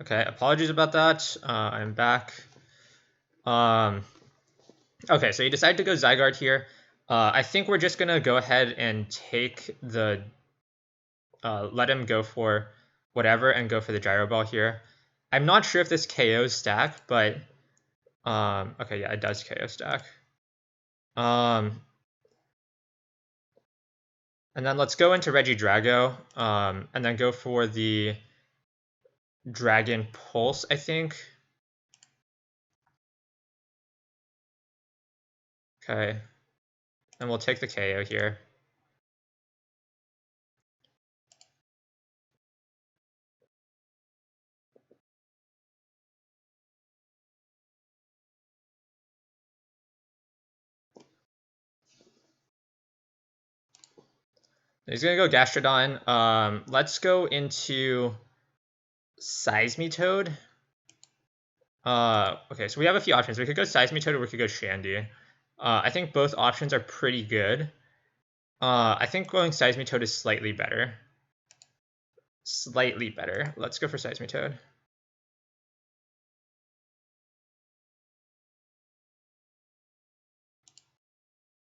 Okay, apologies about that. I'm back. Okay, so you decide to go Zygarde here. I think we're just gonna go ahead and take the let him go for whatever and go for the Gyro Ball here. I'm not sure if this KOs Stack, but okay, yeah, it does KO Stack. And then let's go into Regidrago, and then go for the Dragon Pulse, I think. Okay, and we'll take the KO here. He's gonna go Gastrodon. Let's go into Seismitoad. Okay, so we have a few options. We could go Seismitoad or we could go Shandy. I think both options are pretty good. I think going Seismitoad is slightly better. Slightly better. Let's go for Seismitoad.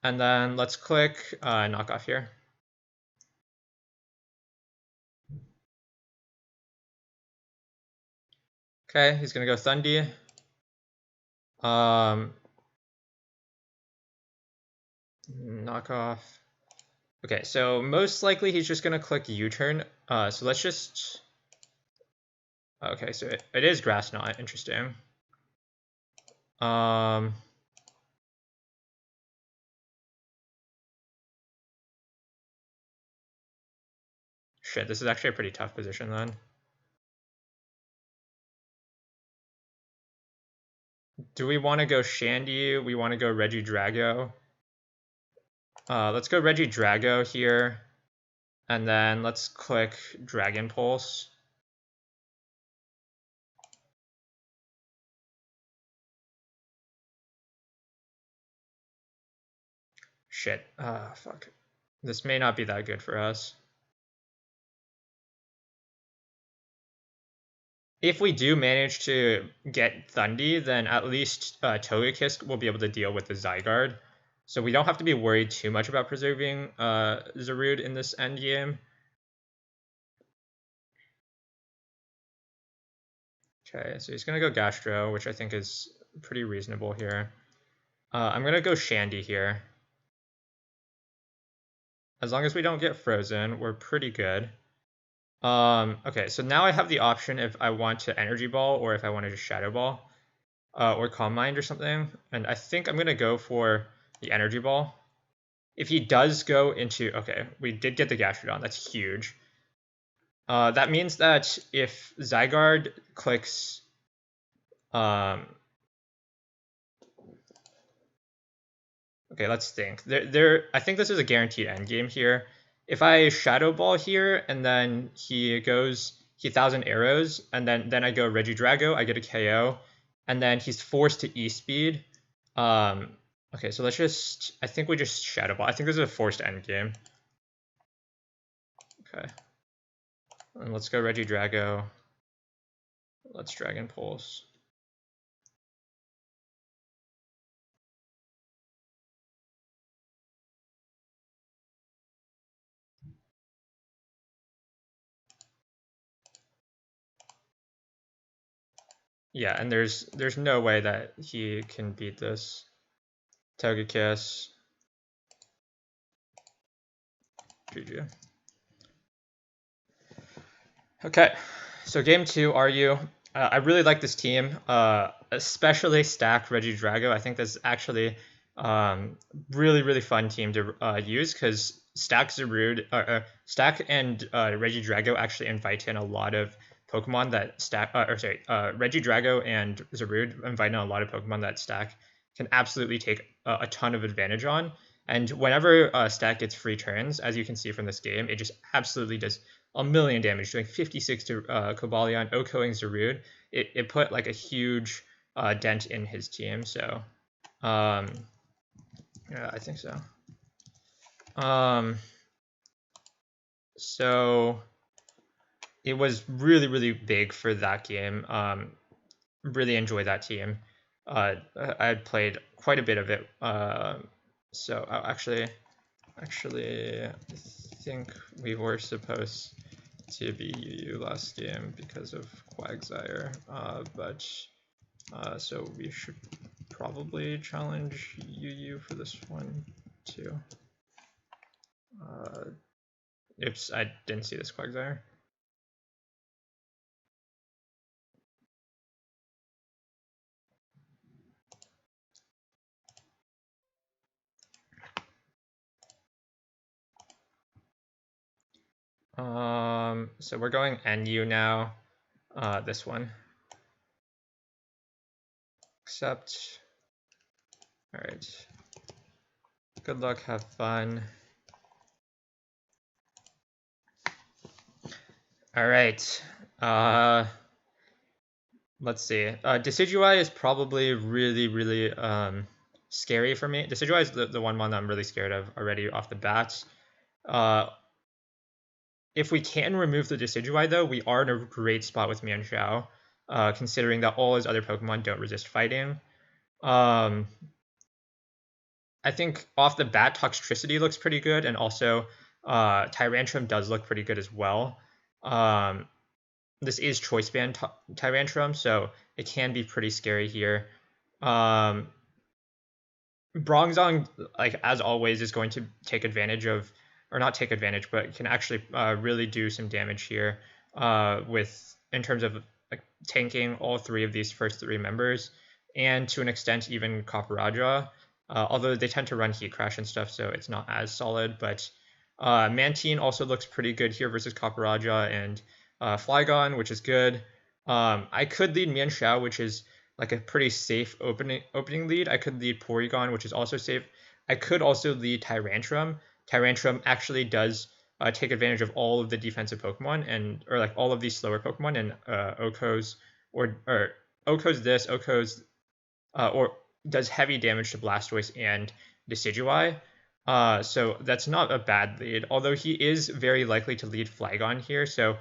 And then let's click knockoff here. Okay, he's gonna go Thundy. Knockoff. Okay, so most likely he's just gonna click U-turn. So let's just. Okay, so it is Grass Knot. Interesting. Shit, this is actually a pretty tough position then. Do we want to go Shandy? We want to go Regidrago. Let's go Regidrago here. And then let's click Dragon Pulse. Shit. Fuck. This may not be that good for us. If we do manage to get Thundy, then at least Togekiss will be able to deal with the Zygarde. So we don't have to be worried too much about preserving Zarude in this endgame. Okay, so he's going to go Gastro, which I think is pretty reasonable here. I'm going to go Shandy here. As long as we don't get frozen, we're pretty good. Okay, so now I have the option if I want to Energy Ball or if I want to just Shadow Ball. Or Calm Mind or something. And I think I'm going to go for the Energy Ball. If he does go into... Okay, we did get the Gastrodon. That's huge. That means that if Zygarde clicks... okay, let's think. I think this is a guaranteed endgame here. If I Shadow Ball here and then he goes... He 1,000 arrows, and then I go Regidrago, I get a KO, and then he's forced to E-Speed. Okay, so let's just... I think we just Shadow Ball. I think this is a forced endgame. Okay. And let's go Regidrago. Let's Dragon Pulse. Yeah, and there's no way that he can beat this. Togekiss. GG. Okay, so game 2, Ryu. I really like this team, especially Stack Regidrago. I think this is actually really fun team to use because Stack Zarude, Stack and Regidrago actually invite in a lot of Pokemon that Stack, Regidrago and Zarude invite in a lot of Pokemon that Stack can absolutely take a ton of advantage on. And whenever Stack gets free turns, as you can see from this game, it just absolutely does a million damage, doing 56 to Cobalion, OHKOing Zarude. It put like a huge dent in his team, so yeah, I think so. So it was really, really big for that game. Really enjoy that team. I had played quite a bit of it. So actually, I think we were supposed to be UU last game because of Quagsire, but so we should probably challenge UU for this one too. Oops, I didn't see this Quagsire. So we're going NU now. This one. Accept. All right. Good luck. Have fun. All right. Let's see. Decidueye is probably really scary for me. Decidueye is the one that I'm really scared of already off the bat. If we can remove the Decidueye, though, we are in a great spot with Mienshao, considering that all his other Pokemon don't resist fighting. I think off the bat, Toxtricity looks pretty good, and also Tyrantrum does look pretty good as well. This is Choice Band Tyrantrum, so it can be pretty scary here. Bronzong, like as always, is going to take advantage of, or not take advantage, but can actually really do some damage here with in terms of like tanking all three of these first three members, and to an extent even Copperajah. Although they tend to run Heat Crash and stuff, so it's not as solid. But Mantine also looks pretty good here versus Copperajah and Flygon, which is good. I could lead Mienshao, which is like a pretty safe opening lead. I could lead Porygon, which is also safe. I could also lead Tyrantrum. Tyrantrum actually does take advantage of all of the defensive Pokemon and or like all of these slower Pokemon and Oko's or Oko's this Oko's or does heavy damage to Blastoise and Decidueye. So that's not a bad lead, although he is very likely to lead Flygon here. So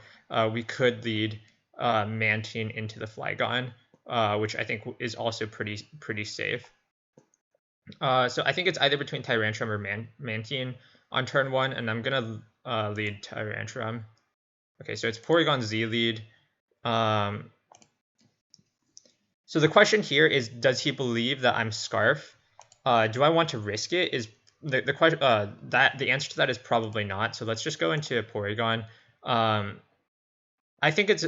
we could lead Mantine into the Flygon, which I think is also pretty safe. So I think it's either between Tyrantrum or Mantine on turn 1, and I'm going to lead Tyrantrum. Okay, so it's Porygon Z lead. So the question here is, does he believe that I'm Scarf? Do I want to risk it? Is the question that the answer to that is probably not. So let's just go into Porygon. I think it's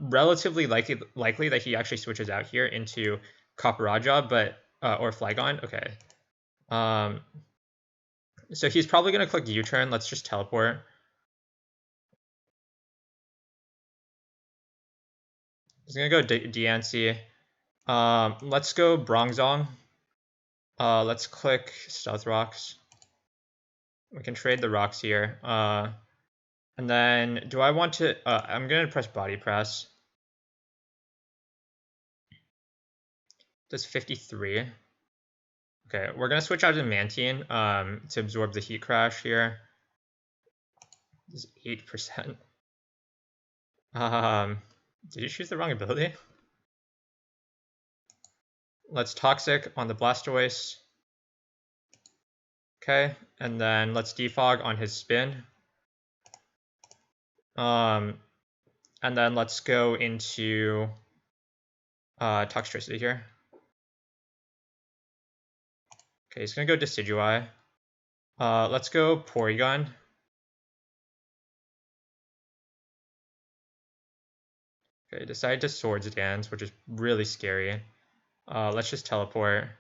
relatively likely that he actually switches out here into Copperajah, but or Flygon. Okay. So he's probably gonna click U-turn. Let's just teleport. He's gonna go Diancie. Let's go Bronzong. Let's click Stealth Rocks. We can trade the rocks here. And then do I want to? I'm gonna press Body Press. Does 53. Okay, we're gonna switch out to Mantine to absorb the Heat Crash here. This is 8%. Did you choose the wrong ability? Let's Toxic on the Blastoise. Okay, and then let's Defog on his spin. And then let's go into Toxtricity here. Okay, he's gonna go Decidueye. Let's go Porygon. Okay, decide to Swords Dance, which is really scary. Let's just teleport.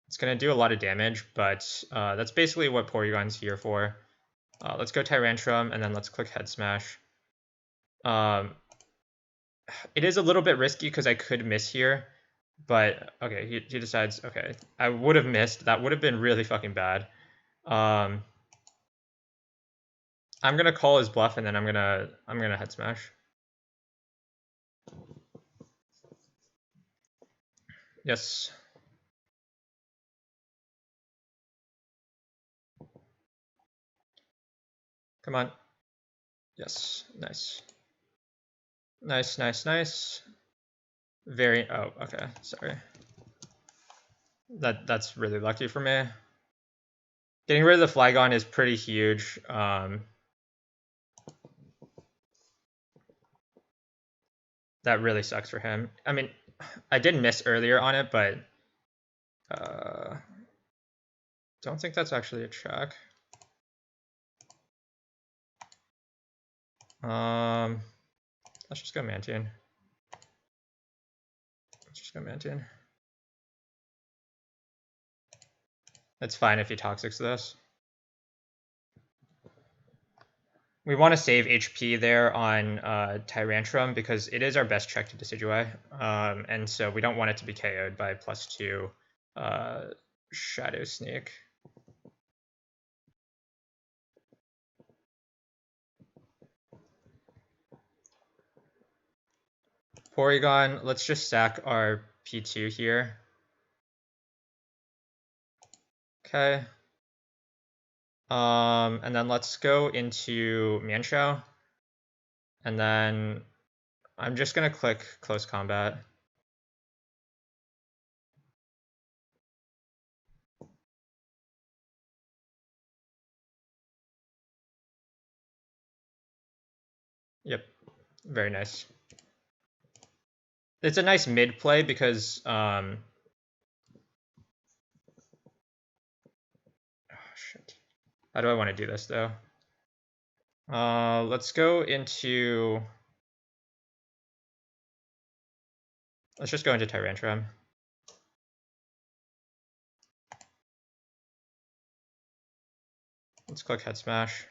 It's gonna do a lot of damage, but that's basically what Porygon's here for. Let's go Tyrantrum, and then let's click Head Smash. It is a little bit risky because I could miss here, but okay, he decides, okay, I would have missed. That would have been really fucking bad. I'm gonna call his bluff, and then I'm gonna Head Smash. Yes. Come on. Yes. Nice. Nice, nice, nice. Very, oh, okay, sorry. That's really lucky for me. Getting rid of the Flygon is pretty huge. That really sucks for him. I mean, I did miss earlier on it, but don't think that's actually a check. Let's just go Mantine. Let's just go Mantine. It's fine if he Toxics this. We want to save HP there on Tyrantrum because it is our best check to Decidueye. And so we don't want it to be KO'd by +2 Shadow Sneak. Porygon, let's just sack our P2 here. Okay. And then let's go into Mienshao. And then I'm just gonna click Close Combat. Yep, very nice. It's a nice mid play because oh shit. How do I want to do this though? Let's go into. Let's just go into Tyrantrum. Let's click Head Smash.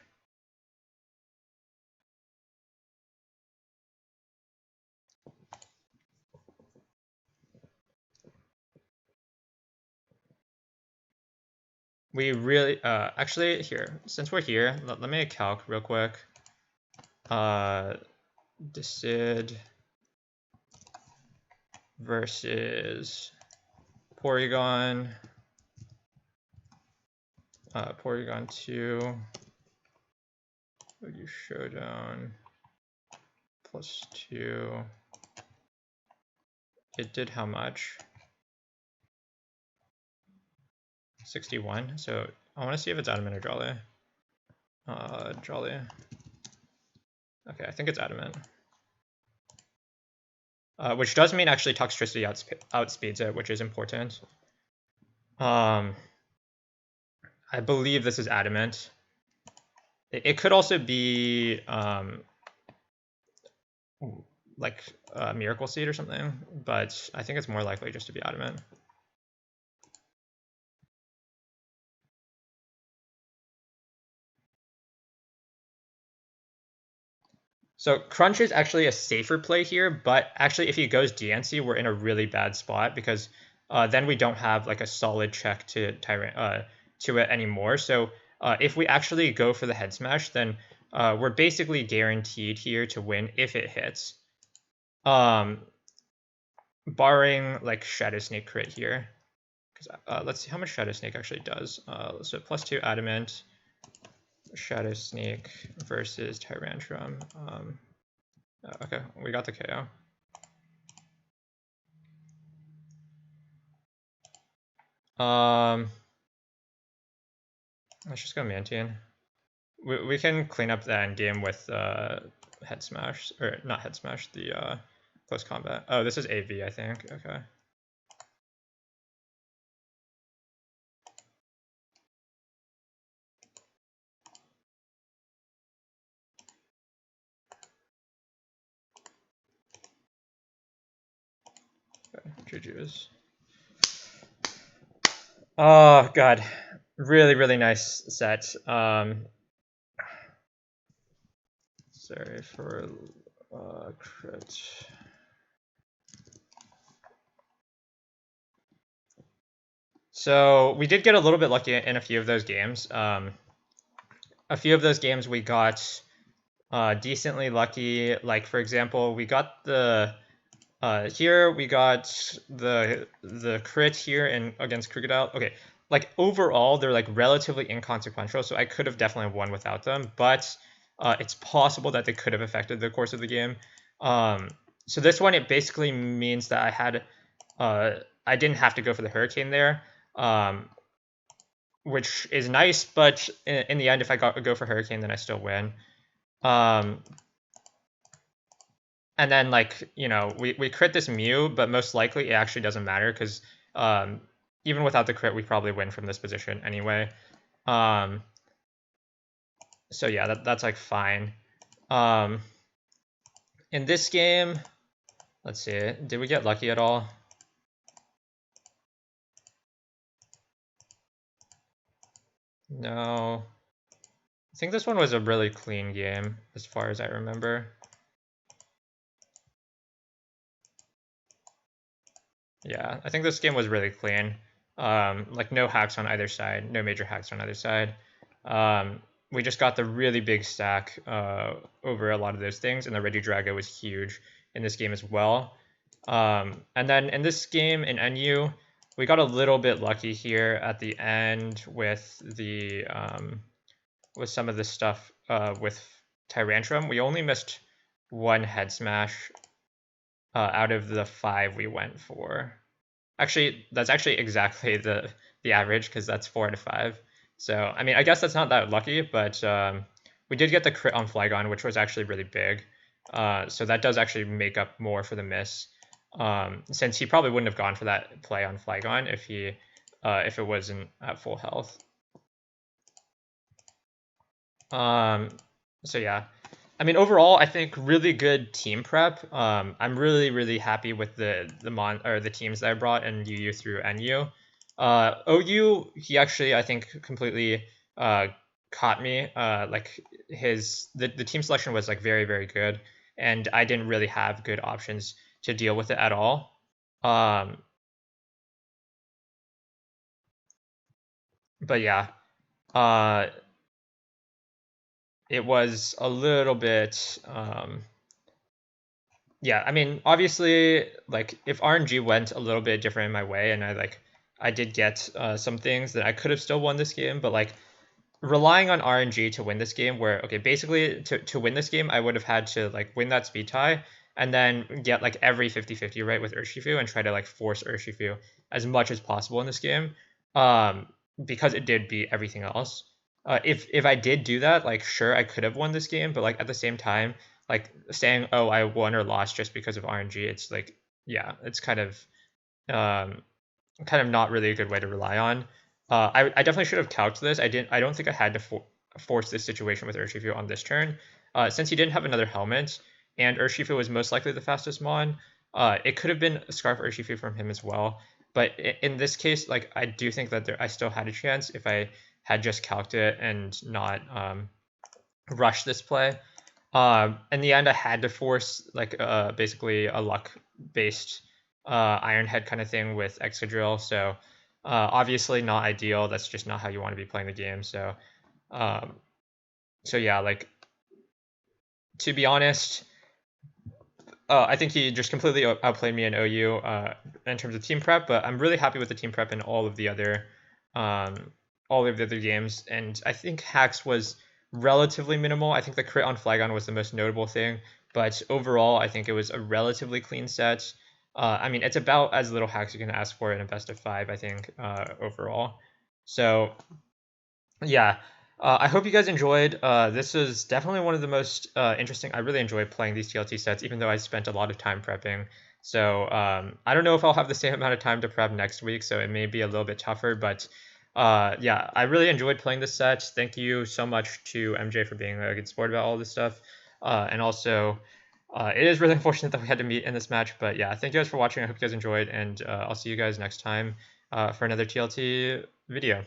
We really, actually here, since we're here, let me calc real quick. Decid versus Porygon. Porygon 2. You Showdown +2. It did how much? 61. So I want to see if it's Adamant or Jolly. Jolly. Okay, I think it's Adamant. Which does mean actually Toxtricity outspeeds it, which is important. I believe this is Adamant. It could also be like Miracle Seed or something, but I think it's more likely just to be Adamant. So Crunch is actually a safer play here, but actually if he goes DNC, we're in a really bad spot because then we don't have like a solid check to to it anymore. So if we actually go for the Head Smash, then we're basically guaranteed here to win if it hits. Barring like Shadow Sneak crit here. Let's see how much Shadow Sneak actually does. So +2 Adamant, Shadow Sneak versus Tyrantrum. Okay, we got the KO. Let's just go Mantine. We can clean up the end game with Head Smash, or not Head Smash, the Close Combat. Oh, this is AV, I think. Okay. GG's. Oh god, really really nice set. Sorry for crit. So we did get a little bit lucky in a few of those games. A few of those games we got decently lucky. Like for example, we got the here we got the crit here and against Crocodile. Okay, like overall they're like relatively inconsequential, so I could have definitely won without them, but it's possible that they could have affected the course of the game. So this one, it basically means that I didn't have to go for the Hurricane there, um, which is nice, but in the end, if I go for Hurricane, then I still win. Um, and then, like, we crit this Mew, but most likely it actually doesn't matter because um, even without the crit, we probably win from this position anyway. Um, so yeah, that's like fine. Um, in this game, let's see, did we get lucky at all? No. I think this one was a really clean game, as far as I remember. Yeah, I think this game was really clean. Like no hacks on either side, no major hacks on either side. We just got the really big stack over a lot of those things, and the Regidrago was huge in this game as well. And then in this game in NU, we got a little bit lucky here at the end with some of the stuff with Tyrantrum. We only missed one head smash out of the 5 we went for. Actually, that's actually exactly the average because that's 4 out of 5. So I mean, I guess that's not that lucky, but we did get the crit on Flygon, which was actually really big. So that does actually make up more for the miss, since he probably wouldn't have gone for that play on Flygon if it wasn't at full health. So yeah, I mean, overall, I think really good team prep. I'm really happy with the teams that I brought in UU through NU. OU, he actually I think completely caught me. Like the team selection was like very good, and I didn't really have good options to deal with it at all. But yeah, uh, it was a little bit. Yeah, I mean, obviously, like if RNG went a little bit different in my way, and I did get some things that I could have still won this game, but like relying on RNG to win this game, where okay, basically to win this game, I would have had to like win that speed tie and then get like every 50-50 right with Urshifu and try to like force Urshifu as much as possible in this game, um, because it did beat everything else. If I did do that, like sure I could have won this game, but like at the same time, like saying oh I won or lost just because of RNG, it's like yeah, it's um, kind of not really a good way to rely on. I definitely should have calced this. I didn't. I don't think I had to force this situation with Urshifu on this turn, since he didn't have another helmet, and Urshifu was most likely the fastest Mon. It could have been a Scarf Urshifu from him as well, but in this case, like I do think that I still had a chance if I had just calced it and not rushed this play. In the end, I had to force like basically a luck based Iron Head kind of thing with Excadrill. So obviously not ideal. That's just not how you want to be playing the game. Um, so yeah, like to be honest, I think he just completely outplayed me in OU in terms of team prep. But I'm really happy with the team prep in um, all of the other games. And I think hacks was relatively minimal. I think the crit on Flygon was the most notable thing. But overall, I think it was a relatively clean set. I mean, it's about as little hacks you can ask for in a best of 5, I think, overall. So yeah, I hope you guys enjoyed. This is definitely one of the most interesting. I really enjoy playing these TLT sets, even though I spent a lot of time prepping. So I don't know if I'll have the same amount of time to prep next week, so it may be a little bit tougher. But yeah, I really enjoyed playing this set. Thank you so much to MJ for being a good sport about all this stuff. And also, it is really unfortunate that we had to meet in this match. But yeah, thank you guys for watching. I hope you guys enjoyed, and I'll see you guys next time for another TLT video.